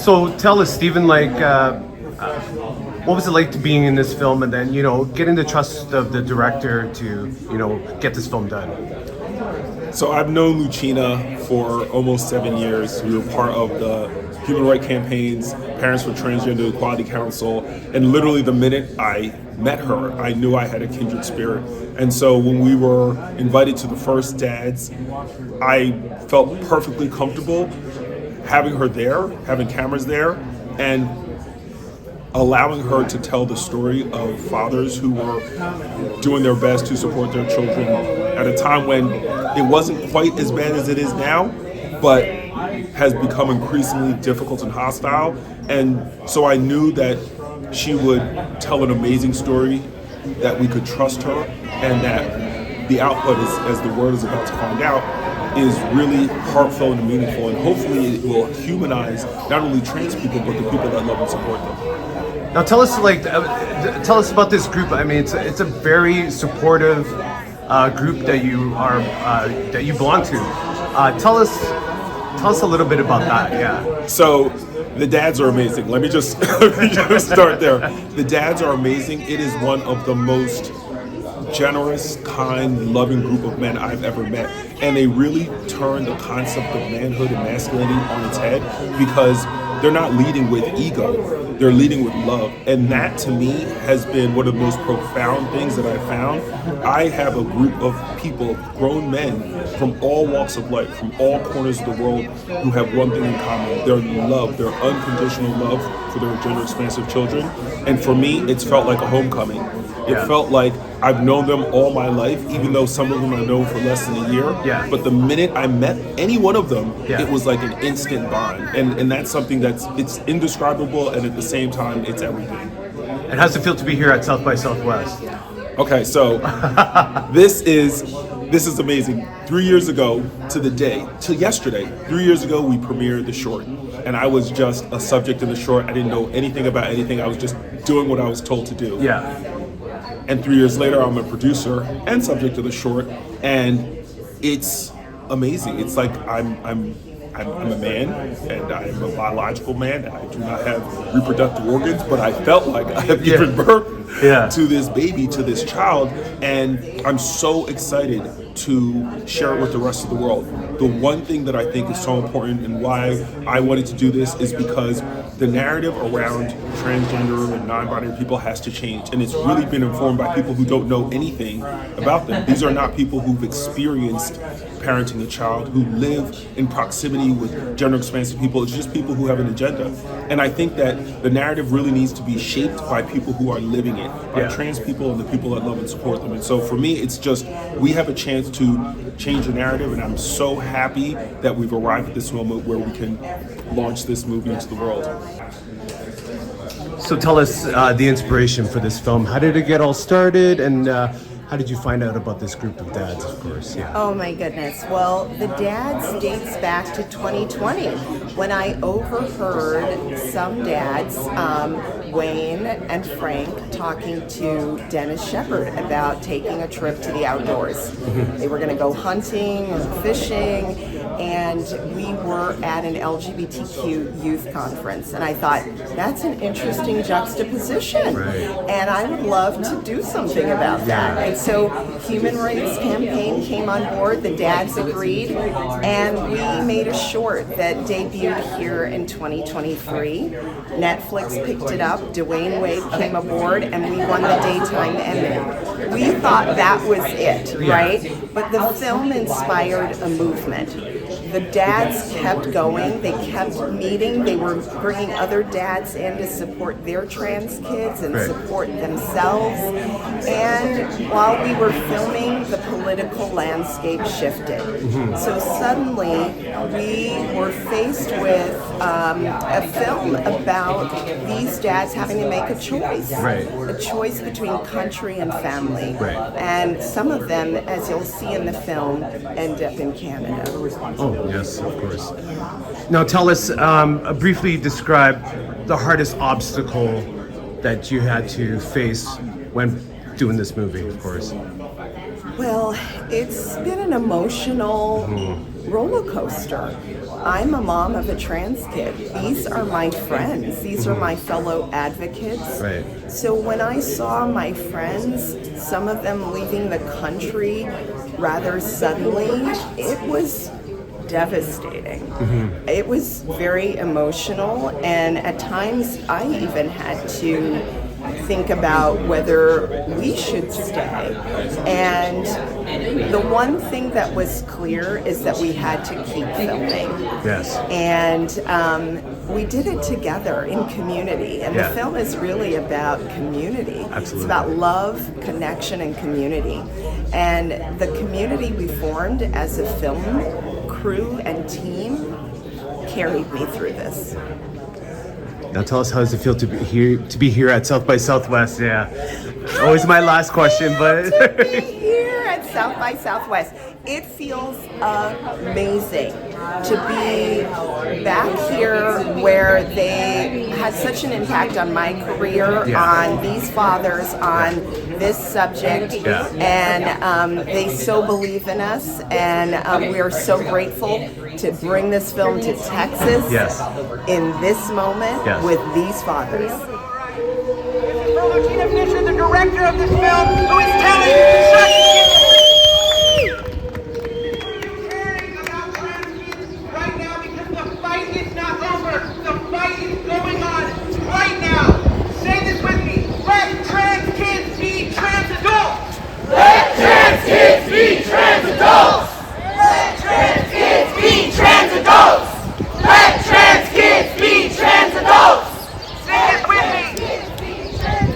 So tell us, Stephen, what was it like to being in this film, and then getting the trust of the director to get this film done? So I've known Luchina for almost 7 years. We were part of the human rights campaigns, Parents for Transgender Equality Council, and literally the minute I met her, I knew I had a kindred spirit. And so when we were invited to the first Dads, I felt perfectly comfortable having her there, having cameras there, and allowing her to tell the story of fathers who were doing their best to support their children at a time when it wasn't quite as bad as it is now, but has become increasingly difficult and hostile. And so I knew that she would tell an amazing story, that we could trust her, and that the output, as the world is about to find out, is really heartfelt and meaningful, and hopefully it will humanize not only trans people, but the people that love and support them. Now tell us about this group. I mean, it's a very supportive group that you belong to. Tell us a little bit about that. Yeah. So the Dads are amazing. Let me just start there. The Dads are amazing. It is one of the most generous, kind, loving group of men I've ever met. And they really turn the concept of manhood and masculinity on its head, because they're not leading with ego, they're leading with love. And that to me has been one of the most profound things that I've found. I have a group of people, grown men from all walks of life, from all corners of the world, who have one thing in common: their love, their unconditional love for their gender expansive children. And for me, it's felt like a homecoming. It felt like I've known them all my life, even though some of them I've known for less than a year. Yeah. But the minute I met any one of them, it was like an instant bond. And that's something it's indescribable, and at the same time, it's everything. And how's it feel to be here at South by Southwest? Okay, so this is amazing. 3 years ago to the day, to yesterday, 3 years ago, we premiered the short. And I was just a subject in the short. I didn't know anything about anything. I was just doing what I was told to do. Yeah. And 3 years later, I'm a producer and subject of the short, and it's amazing. It's like I'm a man, and I'm a biological man, and I do not have reproductive organs, but I felt like I have given birth to this baby, to this child, and I'm so excited to share it with the rest of the world. The one thing that I think is so important, and why I wanted to do this, is because the narrative around transgender and non-binary people has to change, and it's really been informed by people who don't know anything about them. These are not people who've experienced parenting a child, who live in proximity with gender expansive people. It's just people who have an agenda. And I think that the narrative really needs to be shaped by people who are living it, by trans people and the people that love and support them. And so for me, it's just, we have a chance to change the narrative, and I'm so happy that we've arrived at this moment where we can launch this movie into the world. So tell us the inspiration for this film. How did it get all started, and how did you find out about this group of dads, of course? Yeah. Oh my goodness. Well, the Dads dates back to 2020 when I overheard some dads, Wayne and Frank, talking to Dennis Shepard about taking a trip to the outdoors. They were going to go hunting or fishing, and we were at an LGBTQ youth conference, and I thought, that's an interesting juxtaposition, and I would love to do something about that. And so Human Rights Campaign came on board, the dads agreed, and we made a short that debuted here in 2023. Netflix picked it up, Dwayne Wade came aboard, and we won the Daytime Emmy. We thought that was it, right? But the film inspired a movement. The dads kept going, they kept meeting, they were bringing other dads in to support their trans kids and support themselves. And while we were filming, the political landscape shifted. So suddenly we were faced with a film about these dads having to make a choice. A choice between country and family. And some of them, as you'll see in the film, end up in Canada. Oh, yes, of course. Now tell us, briefly describe the hardest obstacle that you had to face when doing this movie, of course. Well, it's been an emotional roller coaster. I'm a mom of a trans kid. These are my friends. These are my fellow advocates. Right. So when I saw my friends, some of them leaving the country rather suddenly, it was devastating. It was very emotional, and at times I even had to think about whether we should stay. And the one thing that was clear is that we had to keep filming. Yes. And we did it together in community. And Yeah. the film is really about community. Absolutely. It's about love, connection, and community. And the community we formed as a film crew and team carried me through this. Now tell us, how does it feel to be here at South by Southwest? Yeah, always my last question, but To be here at South by Southwest, it feels amazing to be back here where they had such an impact on my career, Yeah. on these fathers, on this subject, Yeah. and they so believe in us, and we are so grateful to bring this film to Texas Yes. in this moment Yes. with these fathers. For Luchina Fisher, the director of this film, who is telling caring about trans kids right now, because the fight is not over. The fight is going on right now. Say this with me. Let trans kids be trans adults. Let trans kids be trans adults. Let trans kids be trans adults. Let trans kids be trans adults. Say this with me.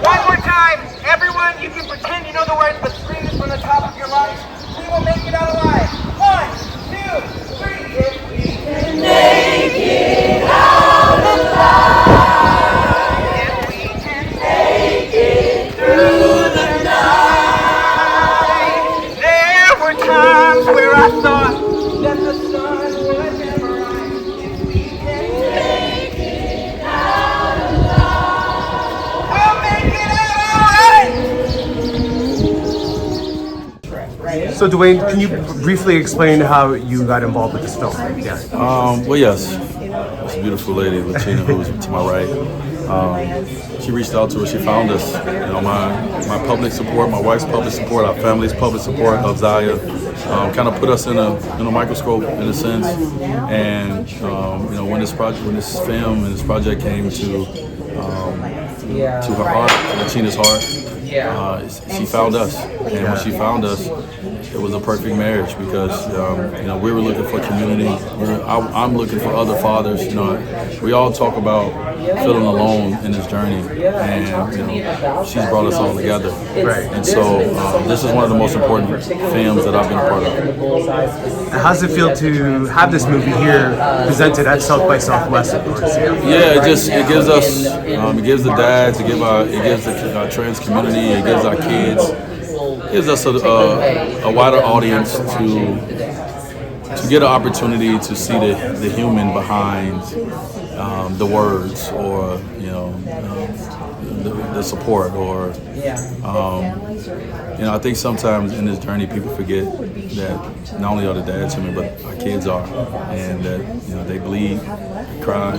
One more time, everyone, you can pretend you know the words, but scream this from the top of your lungs. We will make it out alive. 1, 2, 3. If we can make it out alive. If we can make it through the night. There were times where I thought that the sun would never rise. If we can make it out alive. We'll make it out alright. So Dwayne, can you briefly explain how you got involved with this film? Yeah. Well, yes. It's a beautiful lady, Luchina, who's to my right. She reached out to us. She found us. You know, my public support, my wife's public support, our family's public support of Zaya, kind of put us in a microscope in a sense. And you know, when this film and this project came to her heart, Luchina's heart, she found us. And when she found us, it was a perfect marriage because you know, we were looking for community. I'm looking for other fathers. You know, we all talk about feeling alone in this journey, and you know, she's brought us all together. Right. And so this is one of the most important films that I've been a part of. How does it feel to have this movie here presented at South by Southwest, of course? Yeah, it gives us, it gives the dads, it gives the trans community, it gives our kids, it gives us a wider audience to get an opportunity to see the human behind the words, or you know, the support, or you know, I think sometimes in this journey people forget that not only are the dads human, but our kids are, and that you know, they bleed, they cry,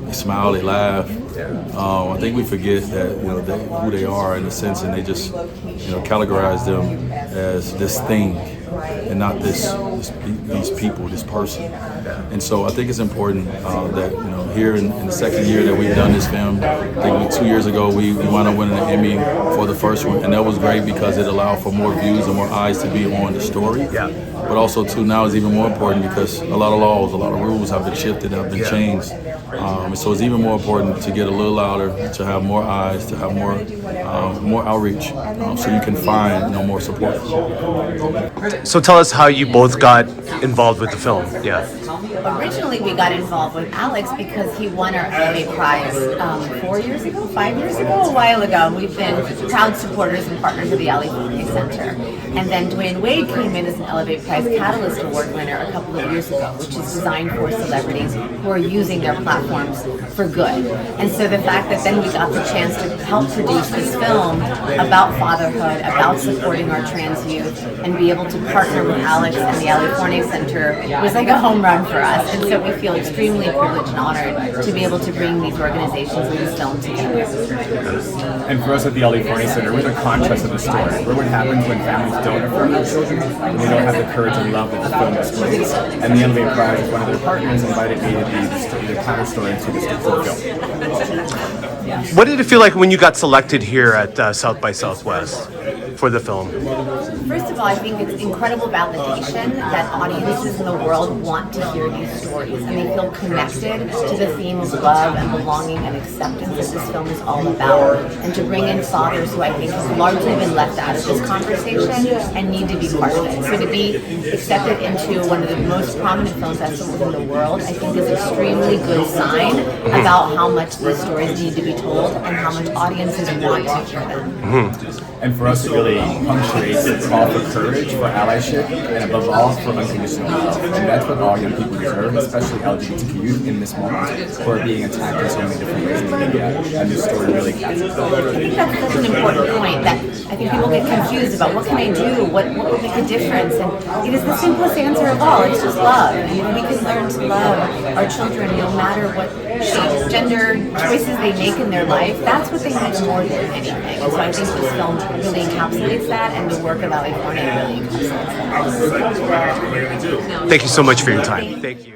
they smile, they laugh. I think we forget that, you know, who they are in a sense, and they just, you know, categorize them as this thing and not these people, this person. And so I think it's important that, you know, here in the second year that we've done this film, I think 2 years ago we wound up winning an Emmy for the first one, and that was great because it allowed for more views and more eyes to be on the story. Yeah. But also too, now it's even more important because a lot of laws, a lot of rules have been shifted, have been changed. So it's even more important to get a little louder, to have more eyes, to have more outreach, so you can find, you know, more support. So tell us how you both got involved with the film. Yeah. originally we got involved with Alex because he won our LA Prize 4 years ago, 5 years ago, a while ago. And we've been proud supporters and partners of the LA Center. And then Dwayne Wade came in as an Elevate Prize Catalyst Award winner a couple of years ago, which is designed for celebrities who are using their platforms for good. And so the fact that then we got the chance to help produce this film about fatherhood, about supporting our trans youth, and be able to partner with Alex and the LA Center was like a home run for us. And so we feel extremely privileged and honored to be able to bring these organizations and this film together. And for us at the LA Center, we're the contrast of the story. We're what happens when families don't affirm their children and they don't have the courage and love that the film displays. And the Elevate Prize, one of their partners, invited me to be the counter story to this film. What did it feel like when you got selected here at South by Southwest for the film? First of all, I think it's incredible validation that audiences in the world want to hear these stories and they feel connected to the theme of love and belonging and acceptance that this film is all about. And to bring in fathers who I think have largely been left out of this conversation and need to be part of it. So to be accepted into one of the most prominent film festivals in the world, I think is extremely good sign about how much these stories need to be told and how much audiences want to hear them. And for us, it really punctuates the call for courage, for allyship, and above all, for unconditional love. And that's what all young people deserve, especially LGBTQ youth in this moment, who are being attacked in so many different ways in the media. And this story really captures that. I think that's such an important point that I think people get confused about what can I do, what would make a difference, and it is the simplest answer of all. It's just love. And we can learn to love our children no matter what gender choices they make in their life. That's what they need more than anything. And so I think this film really encapsulates that, and the work of LA really encapsulates that. Thank you so much for your time. Thank you.